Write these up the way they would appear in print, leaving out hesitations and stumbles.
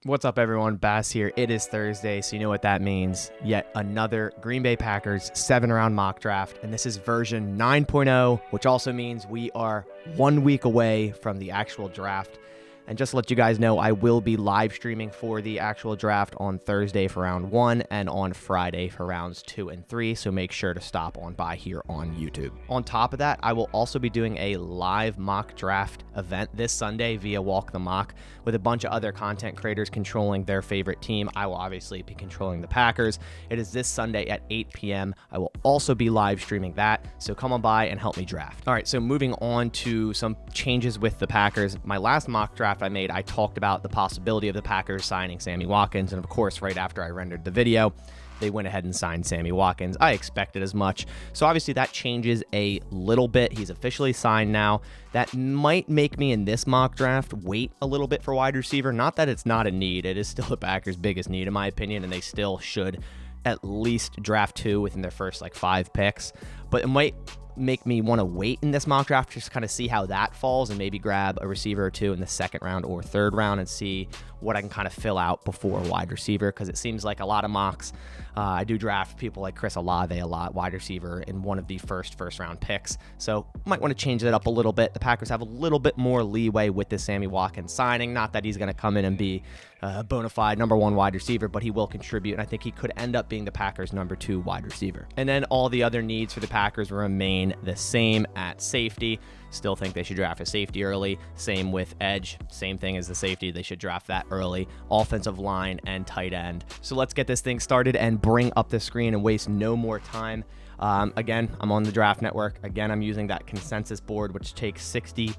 What's up, everyone? Bass here. It is Thursday, so you know what that means. Yet another Green Bay Packers 7-round mock draft, and this is version 9.0, which also means we are 1 week away from the actual draft. And just to let you guys know, I will be live streaming for the actual draft on Thursday for round 1 and on Friday for rounds 2 and 3, so make sure to stop on by here on YouTube. On top of that, I will also be doing a live mock draft event this Sunday via Walk the Mock with a bunch of other content creators controlling their favorite team. I will obviously be controlling the Packers. It is this Sunday at 8 p.m. I will also be live streaming that, so come on by and help me draft. All right, so moving on to some changes with the Packers. My last mock draft I made, I talked about the possibility of the Packers signing Sammy Watkins, and of course, right after I rendered the video, they went ahead and signed Sammy Watkins. I expected as much. So obviously that changes a little bit. He's officially signed now. That might make me in this mock draft wait a little bit for wide receiver. Not that it's not a need. It is still the Packers' biggest need in my opinion, and they still should at least draft 2 within their first 5 picks. But it might make me want to wait in this mock draft, just kind of see how that falls and maybe grab a receiver or 2 in the 2nd round or 3rd round and see what I can kind of fill out before wide receiver, because it seems like a lot of mocks, I do draft people like Chris Olave a lot, wide receiver, in one of the first round picks. So might want to change that up a little bit. The Packers have a little bit more leeway with this Sammy Watkins signing. Not that he's going to come in and be a bona fide number 1 wide receiver, but he will contribute, and I think he could end up being the Packers' number 2 wide receiver. And then all the other needs for the Packers remain the same at safety. Still think they should draft a safety early. Same with edge. Same thing as the safety. They should draft that early. Offensive line and tight end. So let's get this thing started and bring up the screen and waste no more time. Again, I'm on the Draft Network. Again, I'm using that consensus board, which takes 60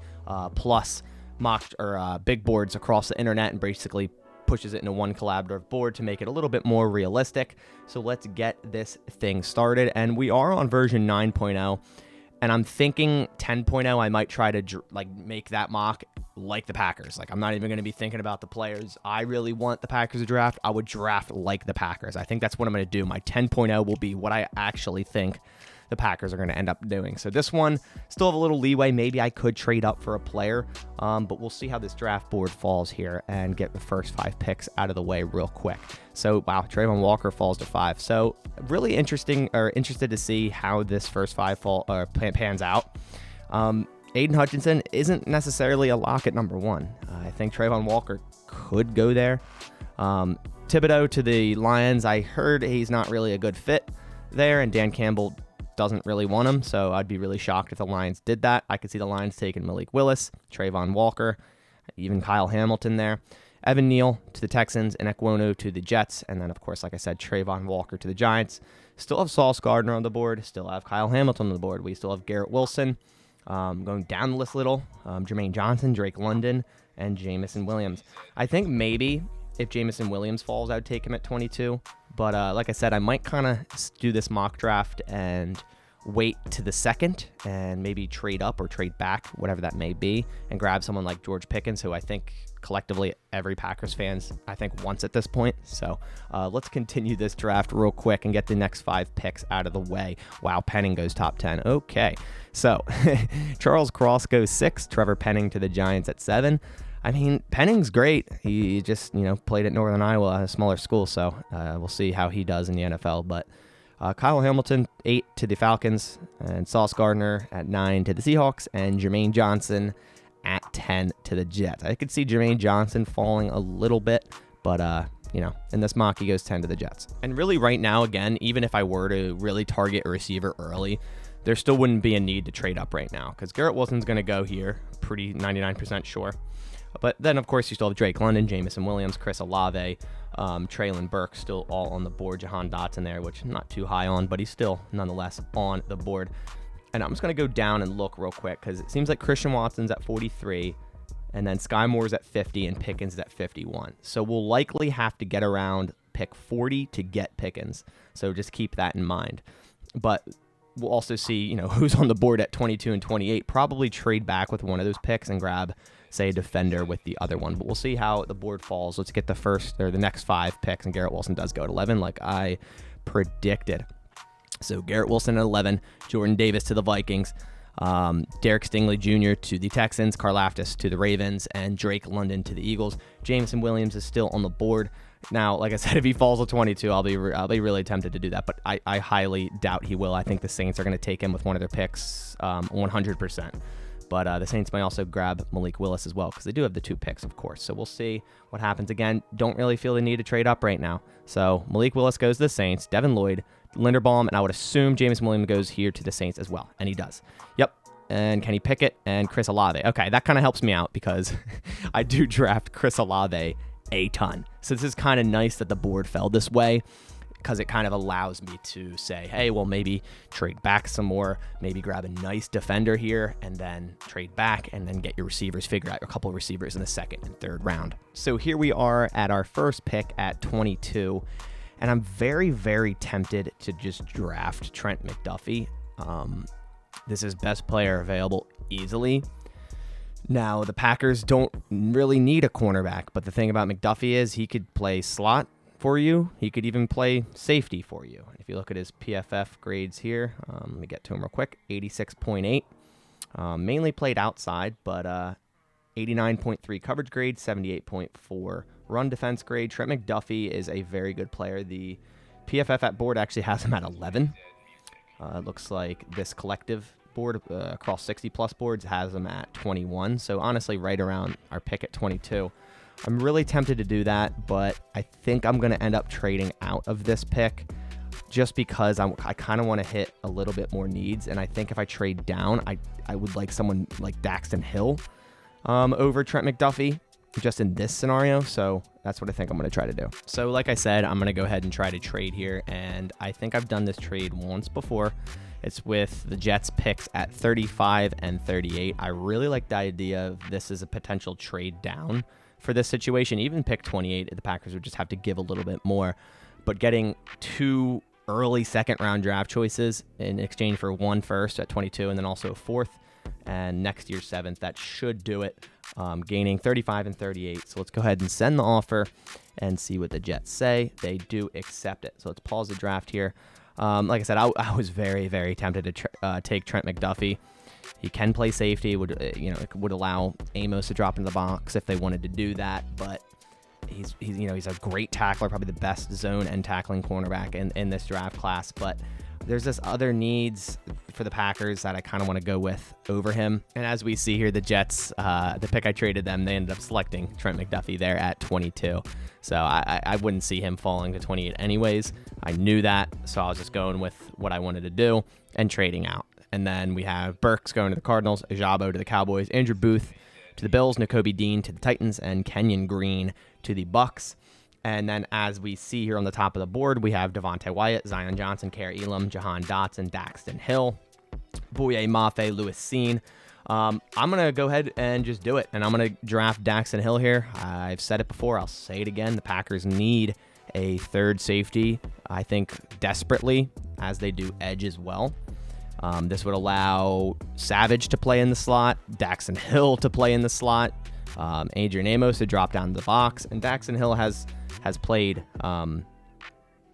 plus mock or big boards across the internet and basically pushes it into one collaborative board to make it a little bit more realistic. So let's get this thing started. And we are on version 9.0. And I'm thinking 10.0, I might try to make that mock like the Packers. I'm not even going to be thinking about the players I really want the Packers to draft. I would draft like the Packers. I think that's what I'm going to do. My 10.0 will be what I actually think the Packers are going to end up doing. So this one, still have a little leeway. Maybe I could trade up for a player, but we'll see how this draft board falls here and get the first 5 picks out of the way real quick. So, wow, Trayvon Walker falls to 5. So really interested to see how this first 5 pans out. Aiden Hutchinson isn't necessarily a lock at number 1. I think Trayvon Walker could go there. Thibodeau to the Lions, I heard he's not really a good fit there, and Dan Campbell doesn't really want him, so I'd be really shocked if the Lions did that. I could see the Lions taking Malik Willis, Trayvon Walker, even Kyle Hamilton there. Evan Neal to the Texans, and Ekwono to the Jets, and then, of course, like I said, Trayvon Walker to the Giants. Still have Sauce Gardner on the board, still have Kyle Hamilton on the board. We still have Garrett Wilson. Going down the list a little, Jermaine Johnson, Drake London, and Jamison Williams. I think maybe if Jamison Williams falls, I would take him at 22. But like I said, I might kind of do this mock draft and wait to the 2nd and maybe trade up or trade back, whatever that may be, and grab someone like George Pickens, who I think collectively every Packers fans, I think, wants at this point. So let's continue this draft real quick and get the next 5 picks out of the way. Wow, Penning goes top 10. Okay, so Charles Cross goes 6, Trevor Penning to the Giants at 7. I mean, Penning's great. He just, played at Northern Iowa, a smaller school, so we'll see how he does in the NFL. But Kyle Hamilton, 8 to the Falcons, and Sauce Gardner at 9 to the Seahawks, and Jermaine Johnson at 10 to the Jets. I could see Jermaine Johnson falling a little bit, but, in this mock, he goes 10 to the Jets. And really right now, again, even if I were to really target a receiver early, there still wouldn't be a need to trade up right now, because Garrett Wilson's going to go here, pretty 99% sure. But then, of course, you still have Drake London, Jamison Williams, Chris Olave, Traylon Burke still all on the board. Jahan Dotson there, which I'm not too high on, but he's still nonetheless on the board. And I'm just going to go down and look real quick, because it seems like Christian Watson's at 43, and then Sky Moore's at 50, and Pickens is at 51. So we'll likely have to get around pick 40 to get Pickens. So just keep that in mind. But we'll also see, who's on the board at 22 and 28. Probably trade back with one of those picks and grab, say, a defender with the other one. But we'll see how the board falls. Let's get the next 5 picks, and Garrett Wilson does go at 11 like I predicted. So Garrett Wilson at 11, Jordan Davis to the Vikings. Derek Stingley Jr. to the Texans, Karlaftis to the Ravens, and Drake London to the Eagles. Jameson Williams is still on the board. Now, like I said, if he falls to 22, I'll be really tempted to do that, but I highly doubt he will. I think the Saints are going to take him with one of their picks 100%. But the Saints may also grab Malik Willis as well because they do have the 2 picks, of course. So we'll see what happens. Again, don't really feel the need to trade up right now. So Malik Willis goes to the Saints, Devin Lloyd, Linderbaum, and I would assume Jameson Williams goes here to the Saints as well. And he does. Yep. And Kenny Pickett and Chris Olave. Okay, that kind of helps me out because I do draft Chris Olave a ton. So this is kind of nice that the board fell this way, because it kind of allows me to say, hey, well, maybe trade back some more, maybe grab a nice defender here, and then trade back, and then get your receivers, figure out your couple of receivers in the 2nd and 3rd round. So here we are at our first pick at 22, and I'm very, very tempted to just draft Trent McDuffie. This is best player available easily. Now, the Packers don't really need a cornerback, but the thing about McDuffie is he could play slot for you. He could even play safety for you. If you look at his PFF grades here, let me get to him real quick. 86.8. Mainly played outside, but 89.3 coverage grade, 78.4 run defense grade. Trent McDuffie is a very good player. The PFF at board actually has him at 11. It looks like this collective board across 60-plus boards has him at 21. So honestly, right around our pick at 22. I'm really tempted to do that, but I think I'm going to end up trading out of this pick just because I kind of want to hit a little bit more needs. And I think if I trade down, I would like someone like Daxton Hill over Trent McDuffie just in this scenario. So that's what I think I'm going to try to do. So like I said, I'm going to go ahead and try to trade here. And I think I've done this trade once before. It's with the Jets picks at 35 and 38. I really like the idea of this as a potential trade down for this situation. Even pick 28, the Packers would just have to give a little bit more. But getting 2 early 2nd round draft choices in exchange for 1 first at 22 and then also a 4th and next year's 7th, that should do it. Gaining 35 and 38. So let's go ahead and send the offer and see what the Jets say. They do accept it. So let's pause the draft here. Like I said, I was very, very tempted to take Trent McDuffie. He can play safety. It would allow Amos to drop into the box if they wanted to do that. But he's a great tackler, probably the best zone and tackling cornerback in this draft class. But there's this other needs for the Packers that I kind of want to go with over him. And as we see here, the Jets, the pick I traded them, they ended up selecting Trent McDuffie there at 22. So I wouldn't see him falling to 28 anyways. I knew that, so I was just going with what I wanted to do and trading out. And then we have Burks going to the Cardinals, Ajabo to the Cowboys, Andrew Booth to the Bills, Nakobe Dean to the Titans, and Kenyon Green to the Bucks. And then as we see here on the top of the board, we have Devonta Wyatt, Zion Johnson, Kara Elam, Jahan Dotson, Daxton Hill, Boye Mafe, Lewis Seen. I'm going to go ahead and just do it, and I'm going to draft Daxton Hill here. I've said it before. I'll say it again. The Packers need a 3rd safety, I think, desperately, as they do edge as well. This would allow Savage to play in the slot, Daxton Hill to play in the slot, Adrian Amos to drop down to the box, and Daxton Hill has played.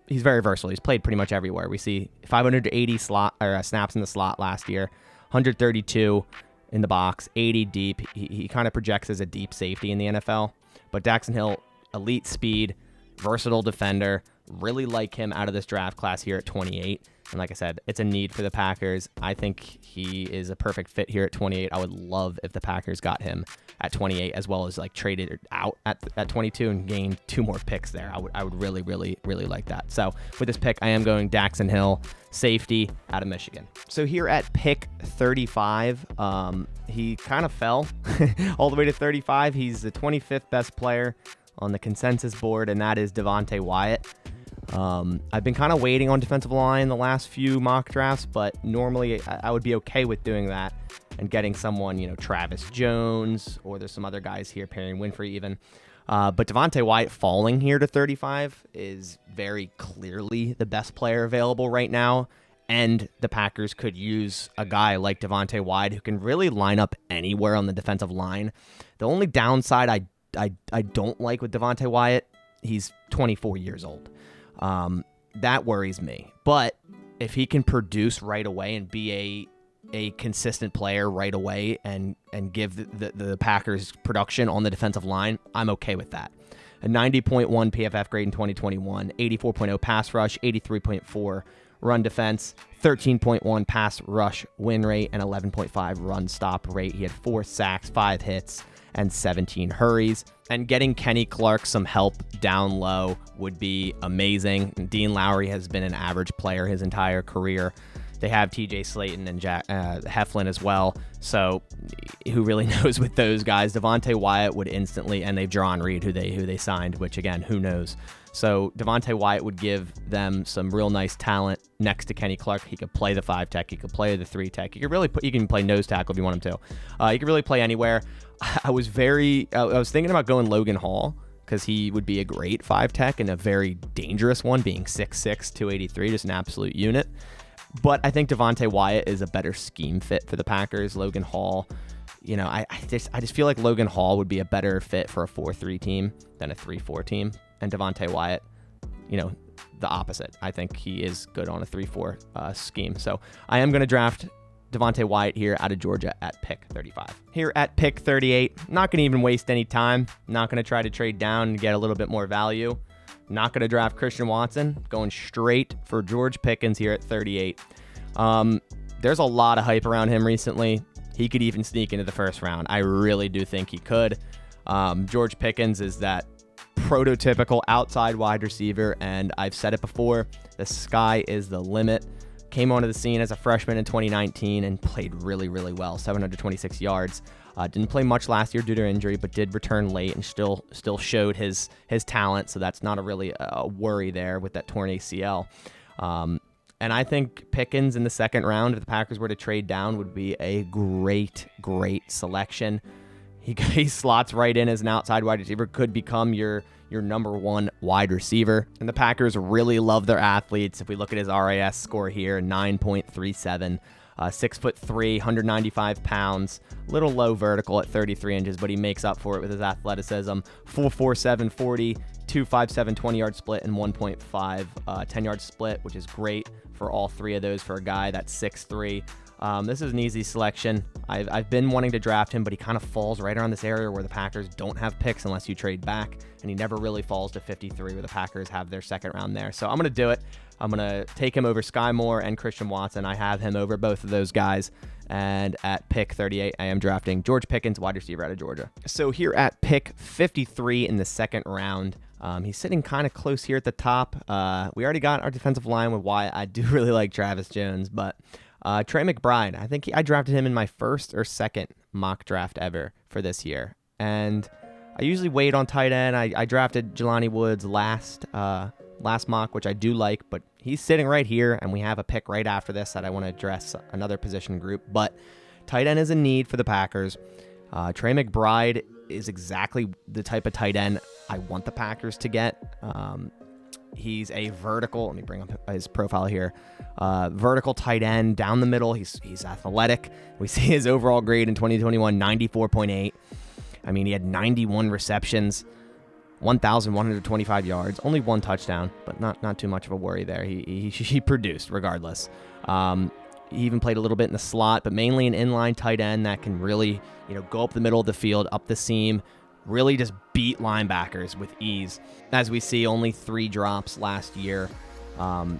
He's very versatile. He's played pretty much everywhere. We see 580 snaps in the slot last year, 132 in the box, 80 deep. He kind of projects as a deep safety in the NFL. But Daxton Hill, elite speed, versatile defender. Really like him out of this draft class here at 28. And like I said, it's a need for the Packers. I think he is a perfect fit here at 28. I would love if the Packers got him at 28 as well as like traded out at 22 and gained 2 more picks there. I would really, really, really like that. So with this pick, I am going Daxton Hill, safety out of Michigan. So here at pick 35, he kind of fell all the way to 35. He's the 25th best player on the consensus board, and that is Devonta Wyatt. I've been kind of waiting on defensive line the last few mock drafts, but normally I would be okay with doing that and getting someone, Travis Jones, or there's some other guys here, Perry Winfrey even. But Devonta Wyatt falling here to 35 is very clearly the best player available right now. And the Packers could use a guy like Devonta Wyatt who can really line up anywhere on the defensive line. The only downside I don't like with Devonta Wyatt, he's 24 years old. That worries me. But if he can produce right away and be a consistent player right away and give the Packers production on the defensive line, I'm okay with that. A 90.1 PFF grade in 2021, 84.0 pass rush, 83.4 run defense, 13.1 pass rush win rate, and 11.5 run stop rate. He had 4 sacks, 5 hits, and 17 hurries. And getting Kenny Clark some help down low would be amazing. Dean Lowry has been an average player his entire career. They have TJ Slayton and Jack Heflin as well. So who really knows with those guys? Devonta Wyatt would instantly, and they've Jarran Reed, who they signed, which again, who knows? So Devonta Wyatt would give them some real nice talent next to Kenny Clark. He could play the 5 tech. He could play the 3 tech. He can play nose tackle if you want him to. He could really play anywhere. I was thinking about going Logan Hall because he would be a great 5 tech and a very dangerous one, being 6'6", 283, just an absolute unit. But I think Devonta Wyatt is a better scheme fit for the Packers. Logan Hall, I just feel like Logan Hall would be a better fit for a 4-3 team than a 3-4 team. And Devonta Wyatt, the opposite. I think he is good on a 3-4 scheme. So I am going to draft Devonta Wyatt here out of Georgia at pick 35. Here at pick 38, not going to even waste any time. Not going to try to trade down and get a little bit more value. Not going to draft Christian Watson. Going straight for George Pickens here at 38. There's a lot of hype around him recently. He could even sneak into the first round. I really do think he could. George Pickens is that prototypical outside wide receiver, and I've said it before, the sky is the limit. Came onto the scene as a freshman in 2019 and played really, really well, 726 yards. Didn't play much last year due to injury, but did return late and still showed his talent, so that's not a worry there with that torn ACL. And I think Pickens in the second round, if the Packers were to trade down, would be a great, great selection. He slots right in as an outside wide receiver, could become your number 1 wide receiver. And the Packers really love their athletes. If we look at his RAS score here, 9.37, 6'3", 195 pounds, little low vertical at 33 inches, but he makes up for it with his athleticism. 4.47 40, 2.57 20-yard split, and 1.5 10-yard split, which is great for all 3 of those for a guy that's 6'3". This is an easy selection. I've been wanting to draft him, but he kind of falls right around this area where the Packers don't have picks unless you trade back, and he never really falls to 53 where the Packers have their second round there. So I'm going to do it. I'm going to take him over Sky Moore and Christian Watson. I have him over both of those guys. And at pick 38, I am drafting George Pickens, wide receiver out of Georgia. So here at pick 53 in the second round, he's sitting kind of close here at the top. We already got our defensive line with Wyatt. I do really like Travis Jones, but Trey McBride, I think I drafted him in my first or second mock draft ever for this year. And I usually wait on tight end. I drafted Jelani Woods last mock, which I do like, but he's sitting right here, and we have a pick right after this that I want to address another position group. But tight end is a need for the Packers. Trey McBride is exactly the type of tight end I want the Packers to get. He's a vertical. Let me bring up his profile here. Vertical tight end down the middle. He's athletic. We see his overall grade in 2021, 94.8. I mean, he had 91 receptions, 1,125 yards, only 1 touchdown, but not too much of a worry there. He produced regardless. He even played a little bit in the slot, but mainly an inline tight end that can really, go up the middle of the field, up the seam, really just beat linebackers with ease. As we see, only 3 drops last year.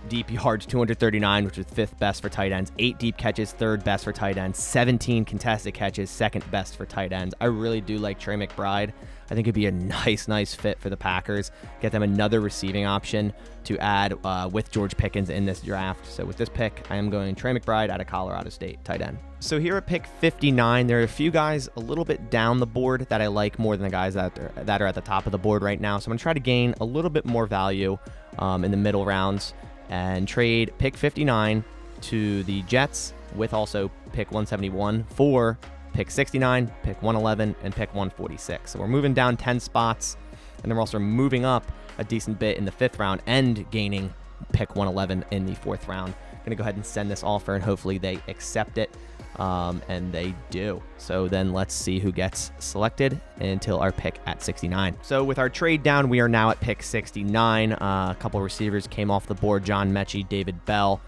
Deep yards, 239, which was 5th best for tight ends. 8 deep catches, 3rd best for tight ends. 17 contested catches, 2nd best for tight ends. I really do like Trey McBride. I think it'd be a nice fit for the Packers. Get them another receiving option to add with George Pickens in this draft. So with this pick, I am going Trey McBride out of Colorado State, tight end. So here at pick 59, there are a few guys a little bit down the board that I like more than the guys that are at the top of the board right now. So I'm going to try to gain a little bit more value in the middle rounds and trade pick 59 to the Jets with also pick 171 for pick 69, pick 111, and pick 146. So we're moving down 10 spots, and then we're also moving up a decent bit in the 5th round and gaining pick 111 in the 4th round. I'm going to go ahead and send this offer, and hopefully they accept it, and they do. So then let's see who gets selected until our pick at 69. So with our trade down, we are now at pick 69. A couple of receivers came off the board, John Mechie, David Bell.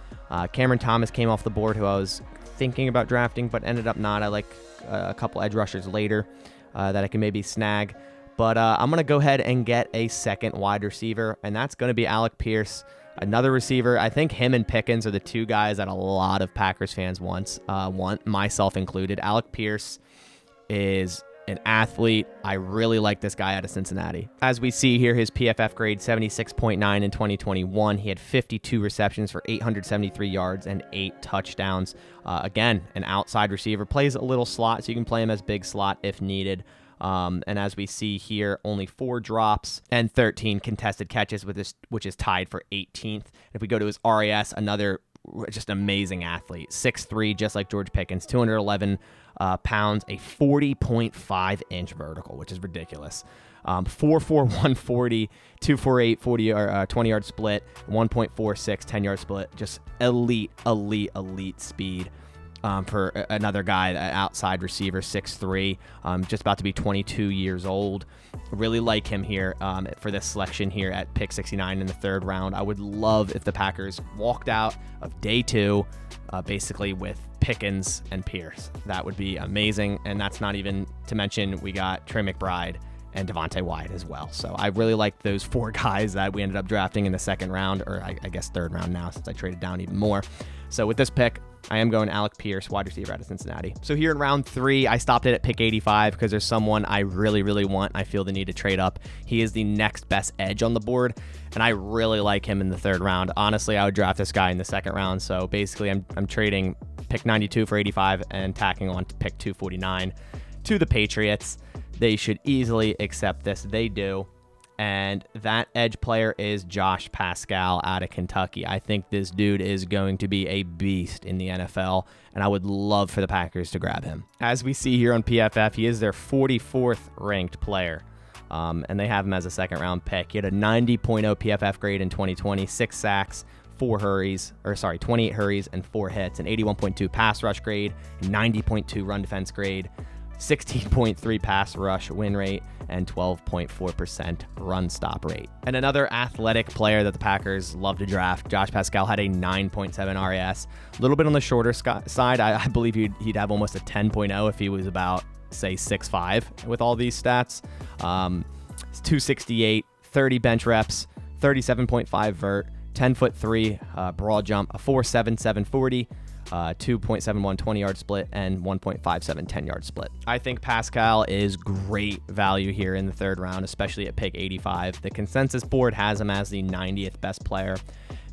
Cameron Thomas came off the board, who I was thinking about drafting, but ended up not. I like a couple edge rushers later that I can maybe snag. But I'm going to go ahead and get a second wide receiver, and that's going to be Alec Pierce, another receiver. I think him and Pickens are the two guys that a lot of Packers fans want, myself included. Alec Pierce is an athlete. I really like this guy out of Cincinnati. As we see here, his PFF grade 76.9 in 2021. He had 52 receptions for 873 yards and 8 touchdowns. Again, an outside receiver, plays a little slot, so you can play him as big slot if needed. And as we see here, only 4 drops and 13 contested catches, which is tied for 18th. If we go to his RAS, another just amazing athlete. 6'3", just like George Pickens, 211 pounds, a 40.5-inch vertical, which is ridiculous. 4'4", 140, 248, 20-yard split, 1.46, 10-yard split. Just elite speed. For another guy, outside receiver, 6'3", just about to be 22 years old. Really like him here for this selection here at pick 69 in the 3rd round. I would love if the Packers walked out of day 2 basically with Pickens and Pierce. That would be amazing, and that's not even to mention we got Trey McBride and Devonta Wyatt as well. So I really like those 4 guys that we ended up drafting in the 2nd round, or I guess 3rd round now since I traded down even more. So with this pick, I am going Alec Pierce, wide receiver out of Cincinnati. So here in round 3, I stopped it at pick 85 because there's someone I really want. I feel the need to trade up. He is the next best edge on the board, and I really like him in the 3rd round. Honestly, I would draft this guy in the 2nd round. So basically, I'm trading pick 92 for 85 and tacking on to pick 249 to the Patriots. They should easily accept this. They do. And that edge player is Josh Pascal out of Kentucky. I think this dude is going to be a beast in the NFL, and I would love for the Packers to grab him. As we see here on PFF, he is their 44th ranked player, and they have him as a 2nd-round pick. He had a 90.0 PFF grade in 2020, 6 sacks, 28 hurries, and 4 hits, an 81.2 pass rush grade, 90.2 run defense grade, 16.3 pass rush win rate, and 12.4% run stop rate. And another athletic player that the Packers love to draft, Josh Pascal, had a 9.7 RAS. A little bit on the shorter side. I believe he'd have almost a 10.0 if he was about, say, 6'5" with all these stats. 268, 30 bench reps, 37.5 vert, 10'3" broad jump, a 4.7 740. 2.71 20-yard split, and 1.57 10-yard split. I think Pascal is great value here in the 3rd round, especially at pick 85. The consensus board has him as the 90th best player.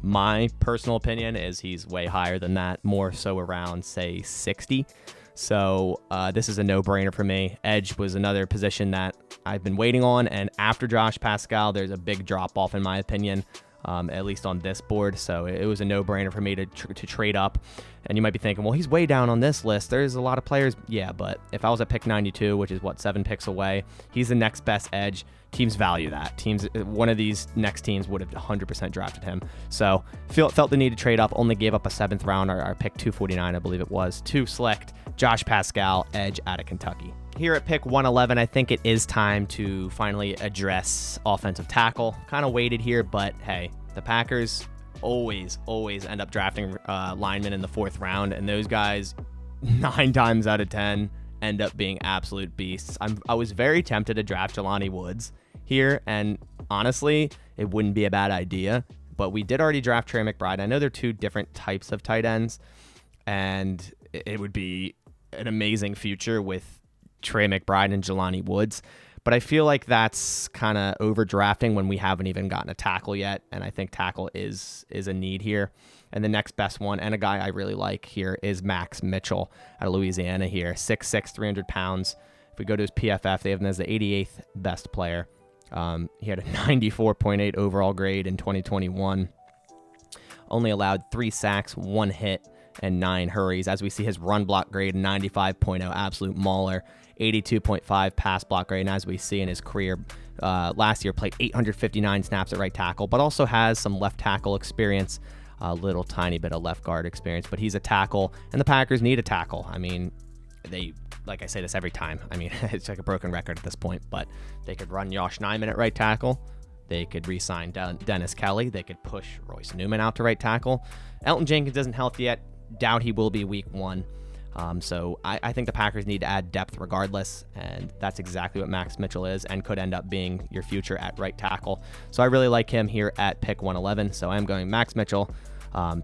My personal opinion is he's way higher than that, more so around, say, 60. So this is a no-brainer for me. Edge was another position that I've been waiting on, and after Josh Pascal, there's a big drop-off in my opinion. At least on this board. So it was a no-brainer for me to trade up. And you might be thinking, well, he's way down on this list. There's a lot of players. Yeah, but if I was at pick 92, which is 7 picks away, he's the next best edge. Teams value that. One of these next teams would have 100% drafted him. So felt the need to trade up. Only gave up a 7th round, our pick 249, I believe it was, to select Josh Pascal, edge out of Kentucky. Here at pick 111, I think it is time to finally address offensive tackle. Kind of waited here, but hey, the Packers always end up drafting linemen in the 4th round, and those guys 9 times out of 10 end up being absolute beasts. I was very tempted to draft Jelani Woods here, and honestly, it wouldn't be a bad idea, but we did already draft Trey McBride. I know they're 2 different types of tight ends, and it would be an amazing future with Trey McBride and Jelani Woods, but I feel like that's kind of overdrafting when we haven't even gotten a tackle yet, and I think tackle is a need here. And the next best one, and a guy I really like here, is Max Mitchell out of Louisiana here, 6'6", 300 pounds. If we go to his PFF, they have him as the 88th best player. He had a 94.8 overall grade in 2021, only allowed 3 sacks, 1 hit, and 9 hurries. As we see, his run block grade, 95.0, absolute mauler, 82.5 pass block grade. And as we see in his career, last year played 859 snaps at right tackle, but also has some left tackle experience, a little tiny bit of left guard experience, but he's a tackle, and the Packers need a tackle. I mean, like I say this every time. I mean, it's like a broken record at this point, but they could run Josh Nijman at right tackle. They could re-sign Dennis Kelly. They could push Royce Newman out to right tackle. Elton Jenkins isn't healthy yet. doubt he will be week 1. So I think the Packers need to add depth regardless, and that's exactly what Max Mitchell is and could end up being your future at right tackle. So I really like him here at pick 111. So I'm going Max Mitchell,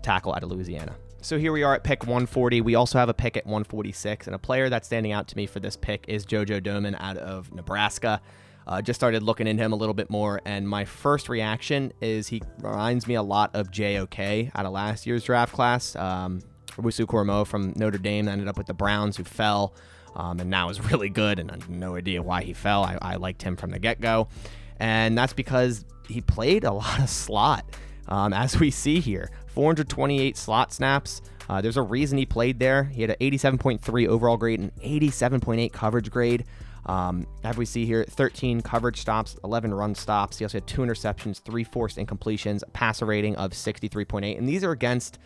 tackle out of Louisiana. So here we are at pick 140. We also have a pick at 146, and a player that's standing out to me for this pick is JoJo Doman out of Nebraska. Just started looking into him a little bit more, and my first reaction is he reminds me a lot of JOK out of last year's draft class. Owusu Koromoa from Notre Dame ended up with the Browns, who fell, and now is really good, and I have no idea why he fell. I liked him from the get-go, and that's because he played a lot of slot, as we see here. 428 slot snaps. There's a reason he played there. He had an 87.3 overall grade and 87.8 coverage grade. As we see here, 13 coverage stops, 11 run stops. He also had 2 interceptions, 3 forced incompletions, a passer rating of 63.8, and these are against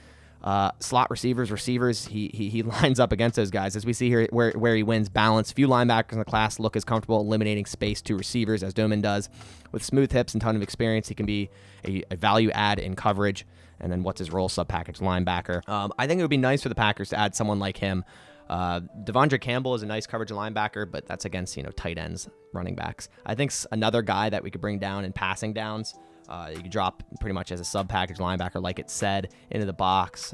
slot receivers. He lines up against those guys. As we see here, where he wins balance. Few linebackers in the class look as comfortable eliminating space to receivers as Doman does. With smooth hips and ton of experience, he can be a value add in coverage. And then what's his role? Sub-package linebacker. I think it would be nice for the Packers to add someone like him. Devondre Campbell is a nice coverage linebacker, but that's against, tight ends, running backs. I think another guy that we could bring down in passing downs. You could drop pretty much as a sub-package linebacker, like it said, into the box,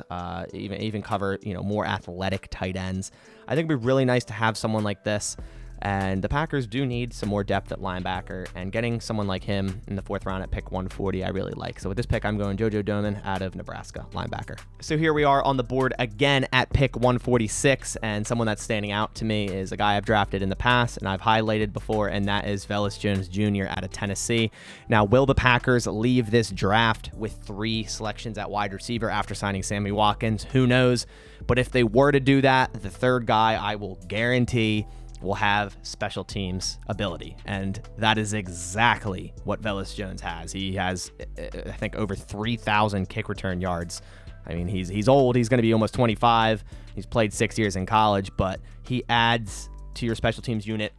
even cover, more athletic tight ends. I think it'd be really nice to have someone like this. And the Packers do need some more depth at linebacker, and getting someone like him in the 4th round at pick 140, I really like. So with this pick, I'm going JoJo Doman out of Nebraska, linebacker. So here we are on the board again at pick 146, and someone that's standing out to me is a guy I've drafted in the past and I've highlighted before, and that is Vaughn Jones Jr. out of Tennessee. Now, will the Packers leave this draft with 3 selections at wide receiver after signing Sammy Watkins? Who knows? But if they were to do that, the 3rd guy, I will guarantee, will have special teams ability, and that is exactly what Vaughn Jones has. He has, I think, over 3,000 kick return yards. I mean, he's old. He's going to be almost 25. He's played 6 years in college, but he adds to your special teams unit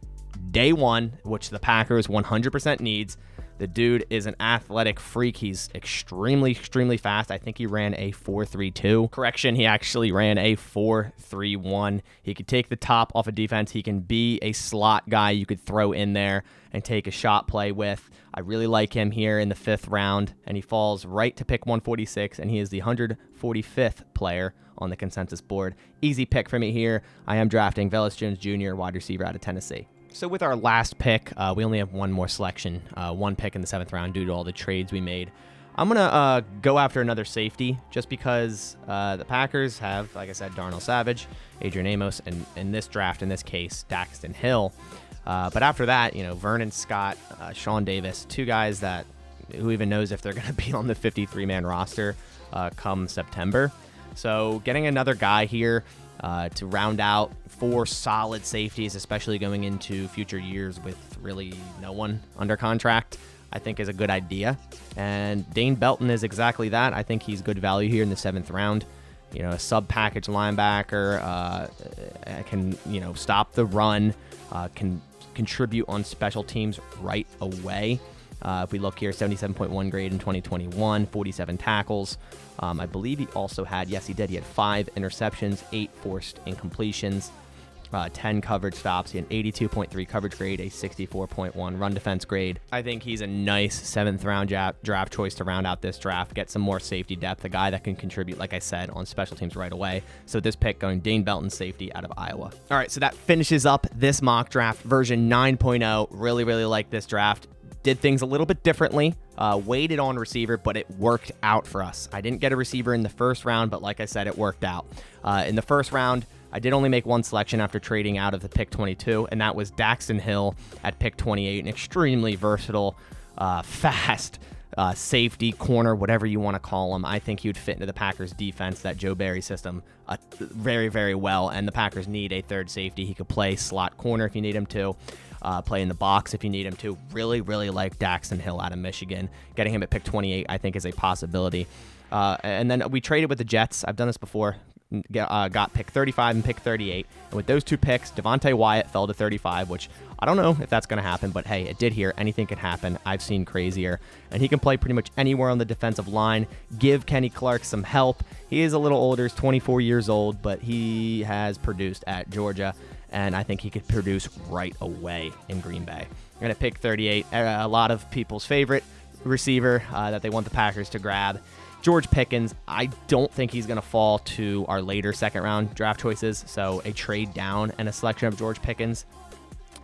day one, which the Packers 100% needs. The dude is an athletic freak. He's extremely fast. I think he ran a 4.32. Correction, he actually ran a 4.31. He could take the top off of defense. He can be a slot guy you could throw in there and take a shot play with. I really like him here in the 5th round, and he falls right to pick 146, and he is the 145th player on the consensus board. Easy pick for me here. I am drafting Vaughn Jones Jr., wide receiver out of Tennessee. So with our last pick, we only have one more selection, 1 pick in the 7th round due to all the trades we made. I'm going to go after another safety just because the Packers have, like I said, Darnell Savage, Adrian Amos, and in this draft, in this case, Daxton Hill. But after that, Vernon Scott, Sean Davis, 2 guys that who even knows if they're going to be on the 53-man roster come September. So getting another guy here to round out 4 solid safeties, especially going into future years with really no one under contract, I think is a good idea. And Dane Belton is exactly that. I think he's good value here in the 7th round. A sub-package linebacker, can, stop the run, can contribute on special teams right away. If we look here, 77.1 grade in 2021, 47 tackles. I believe he also had, yes, he did. He had 5 interceptions, 8 forced incompletions, 10 coverage stops. He had an 82.3 coverage grade, a 64.1 run defense grade. I think he's a nice 7th round draft choice to round out this draft, get some more safety depth, a guy that can contribute, like I said, on special teams right away. So this pick going Dane Belton, safety out of Iowa. All right, so that finishes up this mock draft version 9.0. Really like this draft. Did things a little bit differently, waited on receiver, but it worked out for us. I didn't get a receiver in the 1st round, but like I said, it worked out. In the 1st round, I did only make 1 selection after trading out of the pick 22, and that was Daxton Hill at pick 28, an extremely versatile, fast safety, corner, whatever you want to call him. I think he would fit into the Packers defense, that Joe Barry system, very well, and the Packers need a 3rd safety. He could play slot corner if you need him to. Play in the box if you need him to. Really like Daxton Hill out of Michigan. Getting him at pick 28, I think, is a possibility. And then we traded with the Jets. I've done this before. got pick 35 and pick 38. And with those 2 picks, Devonta Wyatt fell to 35, which I don't know if that's going to happen, but hey, it did here. Anything can happen. I've seen crazier. And he can play pretty much anywhere on the defensive line. Give Kenny Clark some help. He is a little older. He's 24 years old, but he has produced at Georgia, and I think he could produce right away in Green Bay. And at pick 38, a lot of people's favorite receiver that they want the Packers to grab, George Pickens. I don't think he's going to fall to our later second-round draft choices, so a trade down and a selection of George Pickens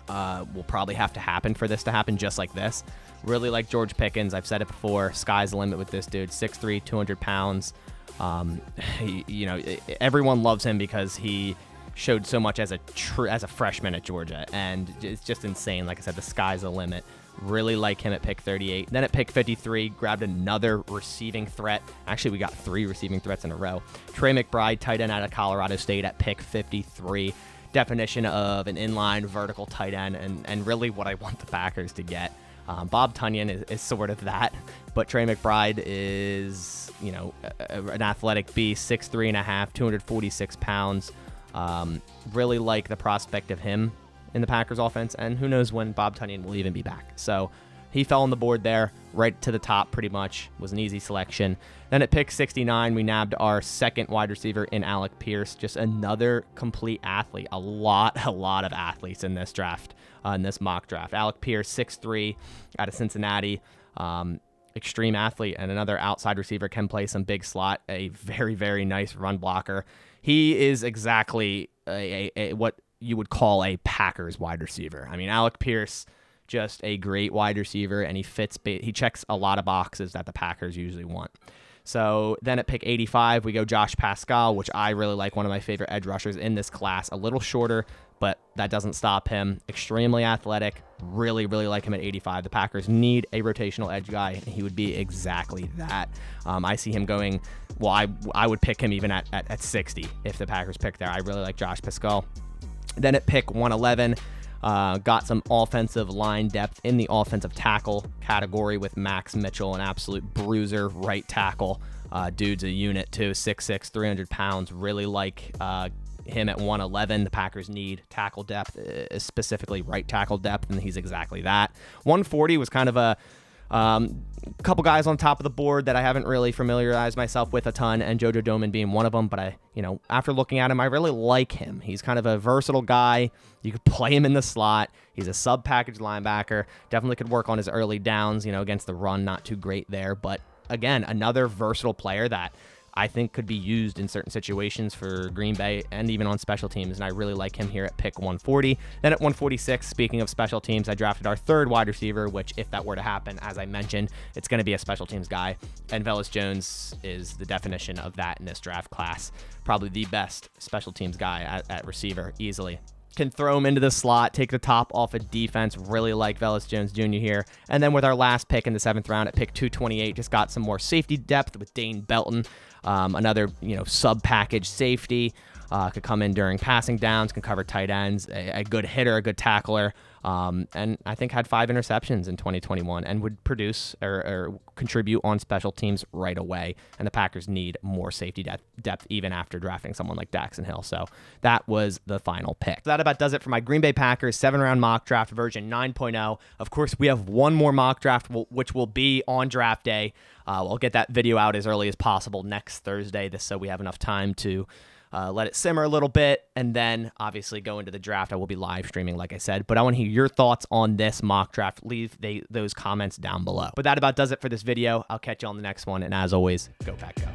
will probably have to happen for this to happen, just like this. Really like George Pickens. I've said it before. Sky's the limit with this dude. 6'3", 200 pounds. Everyone loves him because he showed so much as a freshman at Georgia, and it's just insane. Like I said, the sky's the limit. Really like him at pick 38. Then at pick 53, grabbed another receiving threat. Actually, we got 3 receiving threats in a row. Trey McBride, tight end out of Colorado State at pick 53. Definition of an inline vertical tight end, and really what I want the Packers to get. Bob Tunyon is sort of that, but Trey McBride is, an athletic beast, 6'3.5", 246 pounds. Really like the prospect of him in the Packers offense, and who knows when Bob Tunyon will even be back. So he fell on the board there, right to the top pretty much. Was an easy selection. Then at pick 69, we nabbed our second wide receiver in Alec Pierce. Just another complete athlete. A lot of athletes in this draft, in this mock draft. Alec Pierce, 6'3", out of Cincinnati. Extreme athlete, and another outside receiver, can play some big slot. A very, very nice run blocker. He is exactly what you would call a Packers wide receiver. I mean, Alec Pierce, just a great wide receiver, and he checks a lot of boxes that the Packers usually want. So then at pick 85, we go Josh Pascal, which I really like, one of my favorite edge rushers in this class. A little shorter, but that doesn't stop him. Extremely athletic. Really, really like him at 85. The Packers need a rotational edge guy, and he would be exactly that. I see him going, well, I would pick him even at 60 if the Packers pick there. I really like Josh Pascal. Then at pick 111, got some offensive line depth in the offensive tackle category with Max Mitchell, an absolute bruiser right tackle. Dude's a unit too, 6'6", 300 pounds. Really like him at 111. The Packers need tackle depth, specifically right tackle depth, and he's exactly that. 140 was kind of a couple guys on top of the board that I haven't really familiarized myself with a ton, and JoJo Doman being one of them. But after looking at him, I really like him. He's kind of a versatile guy. You could play him in the slot. He's a sub-package linebacker. Definitely could work on his early downs, against the run. Not too great there. But again, another versatile player that I think could be used in certain situations for Green Bay and even on special teams, and I really like him here at pick 140. Then at 146, speaking of special teams, I drafted our third wide receiver, which if that were to happen, as I mentioned, it's going to be a special teams guy, and Vaughn Jones is the definition of that in this draft class. Probably the best special teams guy at receiver, easily. Can throw him into the slot, take the top off of defense. Really like Vaughn Jones Jr. here. And then with our last pick in the 7th round at pick 228, just got some more safety depth with Dane Belton. Another, sub-package safety. Could come in during passing downs, can cover tight ends, a good hitter, a good tackler. And I think had 5 interceptions in 2021 and would produce or contribute on special teams right away. And the Packers need more safety depth even after drafting someone like Daxton Hill. So that was the final pick. So that about does it for my Green Bay Packers 7-round mock draft version 9.0. Of course, we have one more mock draft, which will be on draft day. We'll get that video out as early as possible next Thursday, so we have enough time to let it simmer a little bit, and then obviously go into the draft. I will be live streaming, like I said, but I want to hear your thoughts on this mock draft. Leave those comments down below. But that about does it for this video. I'll catch you on the next one, and as always, go Pack Go.